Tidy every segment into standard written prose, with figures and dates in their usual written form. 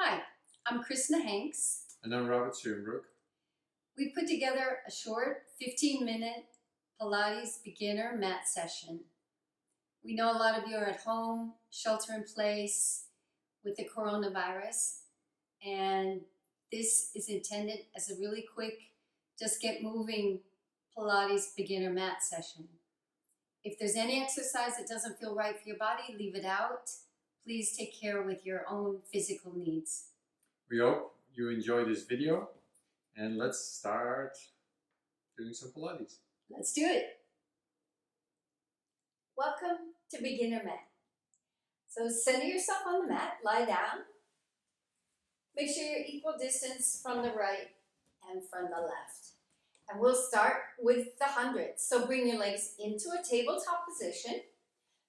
Hi, I'm Krishna Hanks. And I'm Robert Schoenbrook. We put together a short 15-minute Pilates beginner mat session. We know a lot of you are at home, shelter in place with the coronavirus, and this is intended as a really quick, just get moving Pilates beginner mat session. If there's any exercise that doesn't feel right for your body, leave it out. Please take care with your own physical needs. We hope you enjoy this video, and let's start doing some Pilates. Let's do it. Welcome to beginner mat. So center yourself on the mat, lie down. Make sure you're equal distance from the right and from the left. And we'll start with the hundreds. So bring your legs into a tabletop position.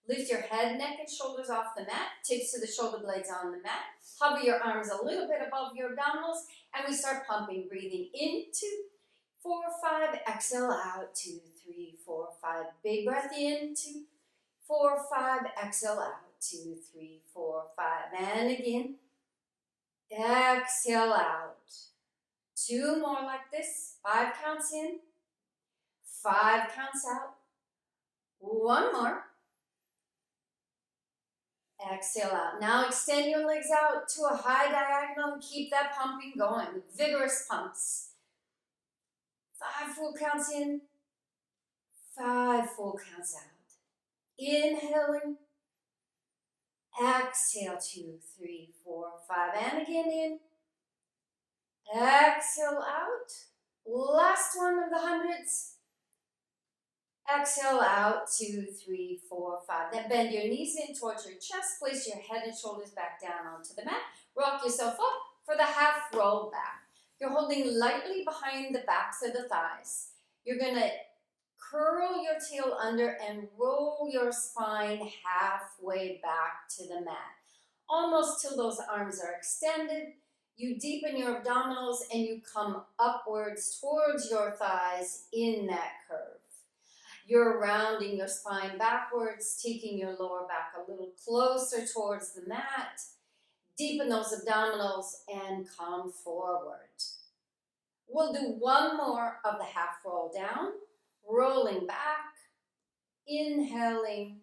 Lift your head, neck, and shoulders off the mat. Tips to the shoulder blades on the mat. Hover your arms a little bit above your abdominals. And we start pumping, breathing in, 2, 4, 5. Exhale out, 2, 3, 4, 5. Big breath in, 2, 4, 5. Exhale out, 2, 3, 4, 5. And again. Exhale out. 2 more like this. 5 counts in. 5 counts out. 1 more. Exhale out. Now extend your legs out to a high diagonal and keep that pumping going. Vigorous pumps. 5 full counts in. 5 full counts out. Inhaling. Exhale, 2, 3, 4, 5. And again in. Exhale out. Last one of the hundreds. Exhale out, 2, 3, 4, 5. Then bend your knees in towards your chest. Place your head and shoulders back down onto the mat. Rock yourself up for the half roll back. You're holding lightly behind the backs of the thighs. You're going to curl your tail under and roll your spine halfway back to the mat. Almost till those arms are extended. You deepen your abdominals and you come upwards towards your thighs in that curve. You're rounding your spine backwards, taking your lower back a little closer towards the mat. Deepen those abdominals and come forward. We'll do 1 more of the half roll down, rolling back, inhaling,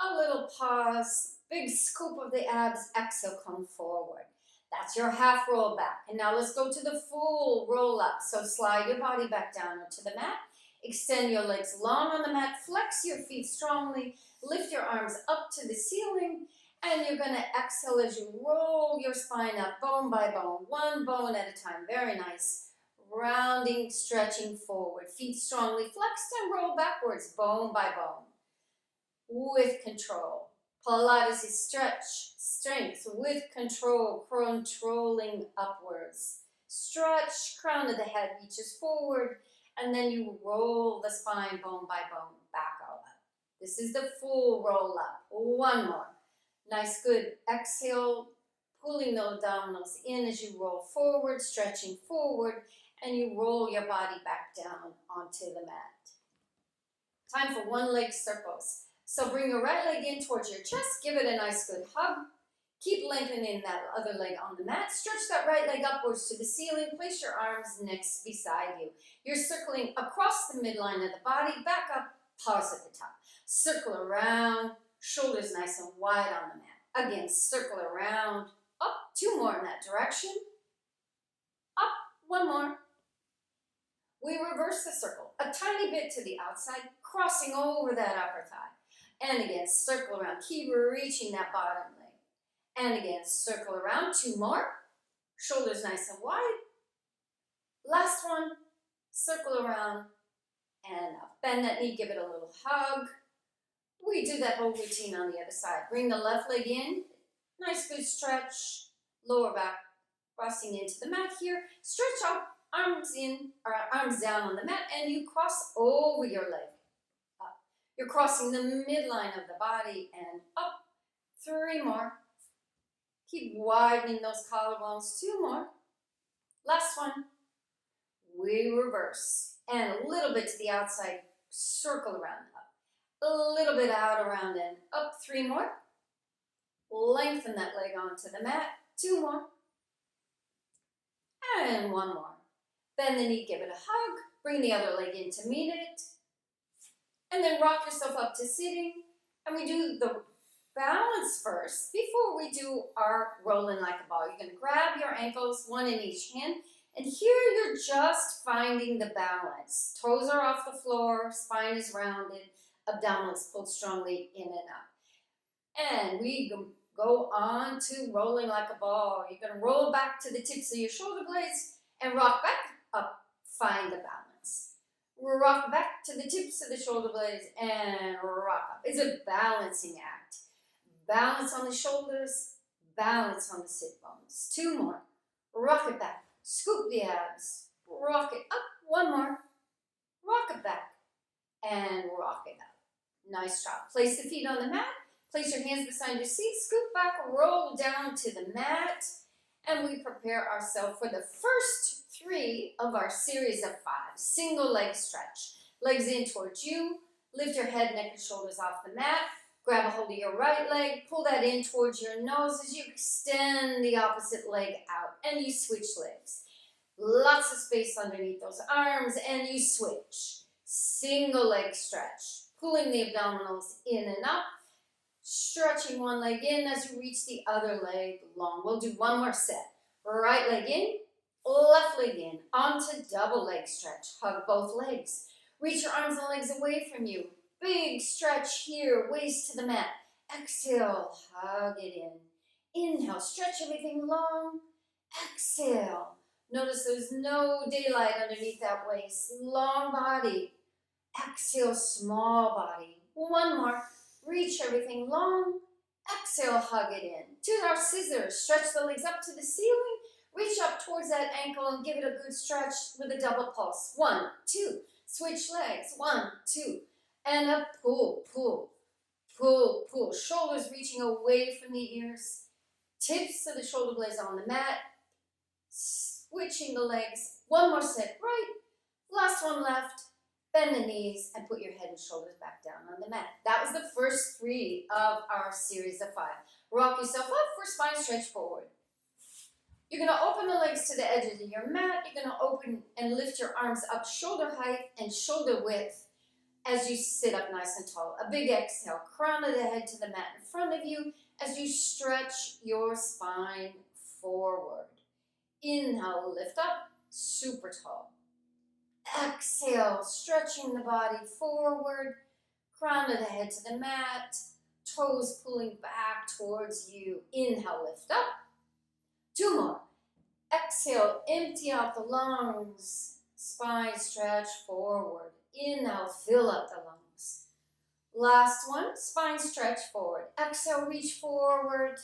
a little pause, big scoop of the abs, exhale, come forward. That's your half roll back. And now let's go to the full roll up. So slide your body back down onto the mat. Extend your legs long on the mat, flex your feet strongly, lift your arms up to the ceiling, and you're going to exhale as you roll your spine up bone by bone, 1 bone at a time. Very nice. Rounding, stretching forward, feet strongly flexed and roll backwards, bone by bone, with control. Pilates is stretch, strength, with control, controlling upwards. Stretch, crown of the head reaches forward, and then you roll the spine bone by bone back all up. This is the full roll up. 1 more. Nice, good. Exhale, pulling the abdominals in as you roll forward, stretching forward, and you roll your body back down onto the mat. Time for 1 leg circles. So bring your right leg in towards your chest. Give it a nice, good hug. Keep lengthening that other leg on the mat. Stretch that right leg upwards to the ceiling. Place your arms next beside you. You're circling across the midline of the body. Back up, pause at the top. Circle around, shoulders nice and wide on the mat. Again, circle around, up, 2 more in that direction. Up, 1 more. We reverse the circle a tiny bit to the outside, crossing over that upper thigh. And again, circle around. Keep reaching that bottom leg. And again, circle around, 2 more. Shoulders nice and wide. Last one, circle around and up. Bend that knee, give it a little hug. We do that whole routine on the other side. Bring the left leg in. Nice, good stretch. Lower back, crossing into the mat here. Stretch up, arms in, or arms down on the mat, and you cross over your leg. Up. You're crossing the midline of the body and up. 3 more. Keep widening those collarbones. 2 more. Last one. We reverse. And a little bit to the outside. Circle around up. A little bit out around and up. 3 more. Lengthen that leg onto the mat. 2 more. And 1 more. Bend the knee, give it a hug. Bring the other leg in to meet it. And then rock yourself up to sitting. And we do the balance first before we do our rolling like a ball. You're going to grab your ankles, one in each hand. And here you're just finding the balance. Toes are off the floor, spine is rounded, abdominals pulled strongly in and up. And we go on to rolling like a ball. You're going to roll back to the tips of your shoulder blades and rock back up. Find the balance. Rock back to the tips of the shoulder blades and rock up. It's a balancing act. Balance on the shoulders, balance on the sit bones. 2 more. Rock it back. Scoop the abs. Rock it up. 1 more. Rock it back. And rock it up. Nice job. Place the feet on the mat. Place your hands beside your seat. Scoop back. Roll down to the mat. And we prepare ourselves for the first 3 of our series of 5. Single leg stretch. Legs in towards you. Lift your head, neck, and shoulders off the mat. Grab a hold of your right leg, pull that in towards your nose as you extend the opposite leg out and you switch legs. Lots of space underneath those arms and you switch. Single leg stretch, pulling the abdominals in and up, stretching one leg in as you reach the other leg long. We'll do 1 more set. Right leg in, left leg in, onto double leg stretch. Hug both legs. Reach your arms and legs away from you. Big stretch here, waist to the mat. Exhale, hug it in. Inhale, stretch everything long. Exhale. Notice there's no daylight underneath that waist. Long body. Exhale, small body. 1 more. Reach everything long. Exhale, hug it in. To our scissors. Stretch the legs up to the ceiling. Reach up towards that ankle and give it a good stretch with a double pulse. 1, 2. Switch legs. 1, 2. And a pull, pull, pull, pull. Shoulders reaching away from the ears. Tips of the shoulder blades on the mat. Switching the legs. 1 more set. Right. Last one left. Bend the knees and put your head and shoulders back down on the mat. That was the first 3 of our series of 5. Rock yourself up for spine stretch forward. You're going to open the legs to the edges of your mat. You're going to open and lift your arms up shoulder height and shoulder width. As you sit up nice and tall. A big exhale, crown of the head to the mat in front of you as you stretch your spine forward. Inhale, lift up, super tall. Exhale, stretching the body forward, crown of the head to the mat, toes pulling back towards you. Inhale, lift up. 2 more. Exhale, empty out the lungs, spine stretch forward. Inhale, fill up the lungs. Last one, spine stretch forward. Exhale, reach forward,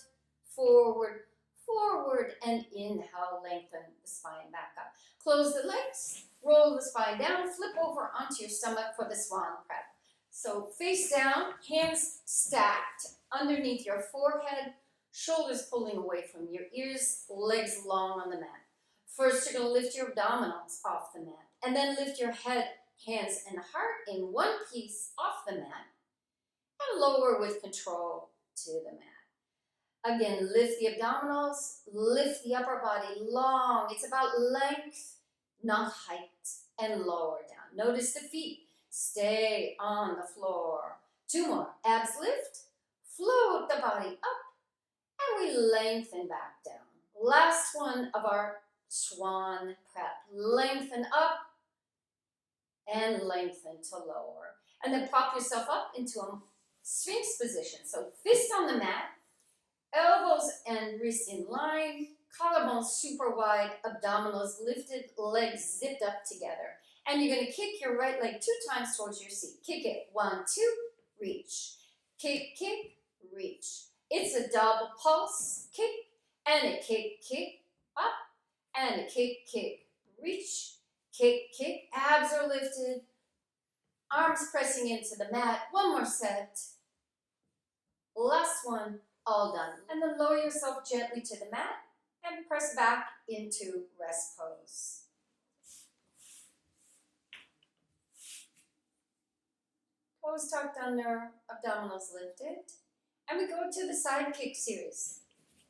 forward, forward, and inhale, lengthen the spine back up. Close the legs, roll the spine down, flip over onto your stomach for the swan prep. So face down, hands stacked underneath your forehead, shoulders pulling away from your ears, legs long on the mat. First, you're going to lift your abdominals off the mat, and then lift your head, hands and heart in one piece off the mat and lower with control to the mat. Again, lift the abdominals, lift the upper body long. It's about length, not height, and lower down. Notice the feet. Stay on the floor. 2 more. Abs lift, float the body up, and we lengthen back down. Last one of our swan prep. Lengthen up, and lengthen to lower. And then prop yourself up into a Sphinx position. So fist on the mat, elbows and wrists in line, collarbones super wide, abdominals lifted, legs zipped up together. And you're going to kick your right leg 2 times towards your seat. Kick it. 1, 2, reach. Kick, kick, reach. It's a double pulse. Kick and a kick, kick, up, and a kick, kick, reach. Kick, kick, abs are lifted, arms pressing into the mat. 1 more set. Last one, all done. And then lower yourself gently to the mat and press back into rest pose. Toes tucked under, abdominals lifted. And we go to the side kick series.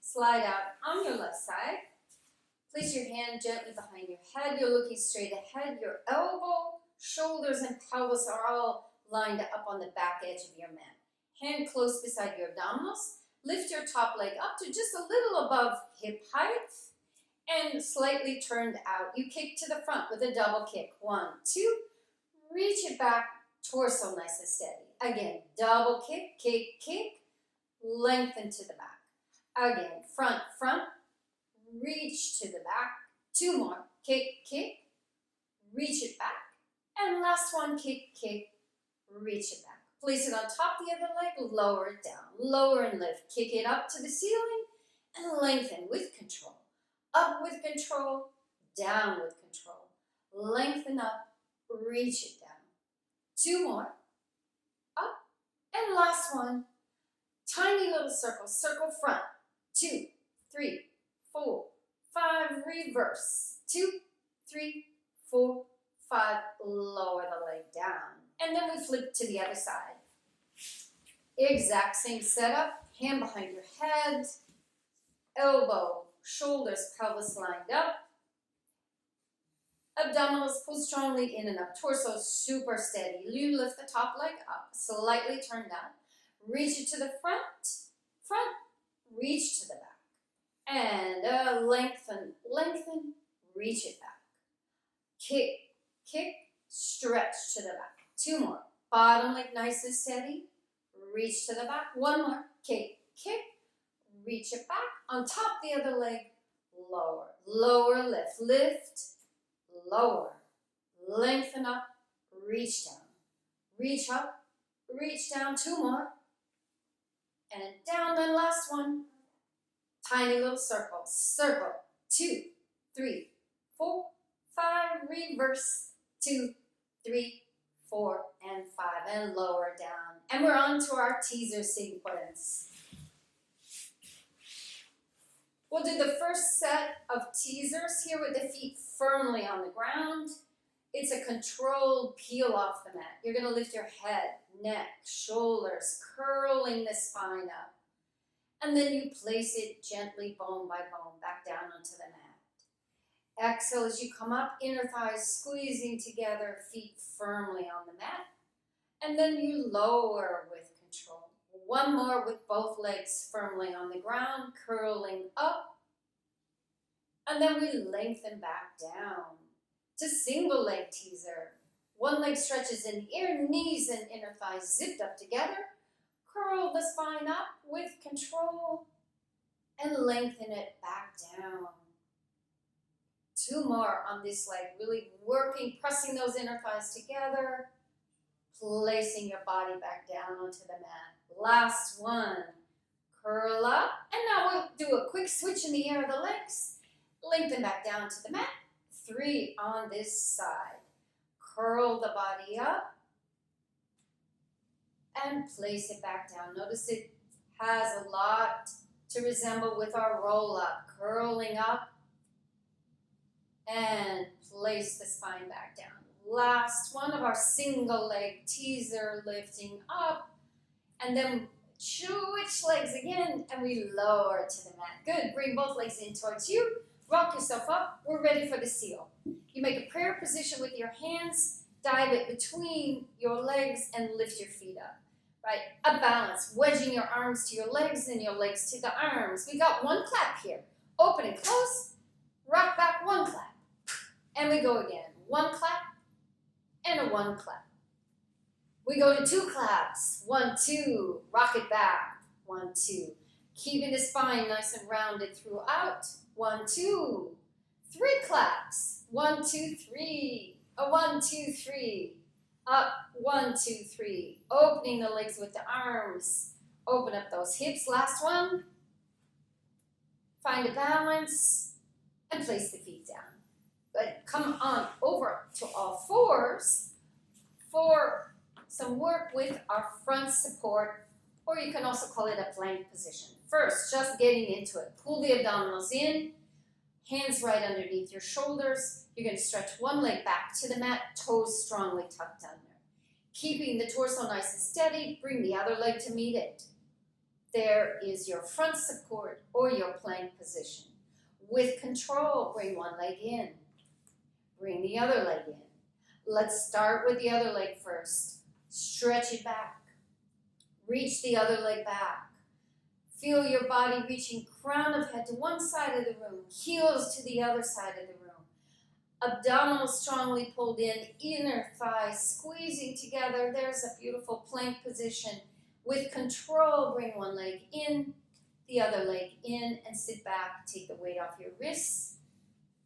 Slide out on your left side. Place your hand gently behind your head. You're looking straight ahead. Your elbow, shoulders, and pelvis are all lined up on the back edge of your mat. Hand close beside your abdominals. Lift your top leg up to just a little above hip height and slightly turned out. You kick to the front with a double kick. 1, 2. Reach it back, torso nice and steady. Again, double kick, kick, kick. Lengthen to the back. Again, front, front. Reach to the back. 2 more. Kick, kick. Reach it back. And last one, kick, kick. Reach it back. Place it on top of the other leg. Lower it down. Lower and lift. Kick it up to the ceiling. And lengthen with control. Up with control. Down with control. Lengthen up. Reach it down. 2 more. Up. And last one. Tiny little circle. Circle front. 2, 3, 4, 5. Reverse. 2, 3, 4, 5. Lower the leg down. And then we flip to the other side. Exact same setup. Hand behind your head. Elbow, shoulders, pelvis lined up. Abdominals pull strongly in and up. Torso super steady. You lift the top leg up. Slightly turn down. Reach it to the front. Front. Reach to the back. And lengthen, lengthen. Reach it back. Kick, kick. Stretch to the back. 2 more. Bottom leg nice and steady. Reach to the back. 1 more. Kick, kick. Reach it back. On top the other leg. Lower. Lower, lift. Lift. Lower. Lengthen up. Reach down. Reach up. Reach down. 2 more. And down. And last one. Tiny little circle. Circle. 2, 3, 4, 5. Reverse. 2, 3, 4, and 5, and lower down. And we're on to our teaser sequence. We'll do the first set of teasers here with the feet firmly on the ground. It's a controlled peel off the mat. You're going to lift your head, neck, shoulders, curling the spine up. And then you place it gently, bone by bone, back down onto the mat. Exhale as you come up, inner thighs squeezing together, feet firmly on the mat. And then you lower with control. 1 more with both legs firmly on the ground, curling up. And then we lengthen back down to single leg teaser. 1 leg stretches in the air, knees and inner thighs zipped up together. Curl the spine up with control and lengthen it back down. 2 more on this leg, really working, pressing those inner thighs together, placing your body back down onto the mat. Last one, curl up, and now we'll do a quick switch in the air of the legs. Lengthen back down to the mat. 3 on this side. Curl the body up and place it back down. Notice it has a lot to resemble with our roll up. Curling up and place the spine back down. Last one of our single leg teaser, lifting up, and then switch legs again, and we lower to the mat. Good, bring both legs in towards you, rock yourself up, we're ready for the seal. You make a prayer position with your hands, dive it between your legs, and lift your feet up. Right, a balance, wedging your arms to your legs and your legs to the arms. We got 1 clap here, open and close, rock back, 1 clap. And we go again. 1 clap and a 1 clap. We go to 2 claps. 1, 2. Rock it back. 1, 2. Keeping the spine nice and rounded throughout. 1, 2. 3 claps. 1, 2, 3. A 1, 2, 3. Up. 1, 2, 3. Opening the legs with the arms. Open up those hips. Last one. Find a balance and place the feet down. Good. Come on over to all fours for some work with our front support, or you can also call it a plank position. First, just getting into it. Pull the abdominals in, hands right underneath your shoulders. You're going to stretch 1 leg back to the mat, toes strongly tucked under. Keeping the torso nice and steady, bring the other leg to meet it. There is your front support or your plank position. With control, bring one leg in. Bring the other leg in. Let's start with the other leg first. Stretch it back. Reach the other leg back. Feel your body reaching crown of head to one side of the room, heels to the other side of the room. Abdominals strongly pulled in, inner thighs squeezing together. There's a beautiful plank position. With control, bring one leg in, the other leg in, and sit back. Take the weight off your wrists.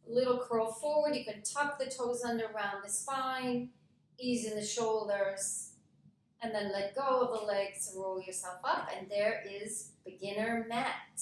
Little curl forward. You can tuck the toes under around the spine, ease in the shoulders, and then let go of the legs, roll yourself up, and there is beginner mat.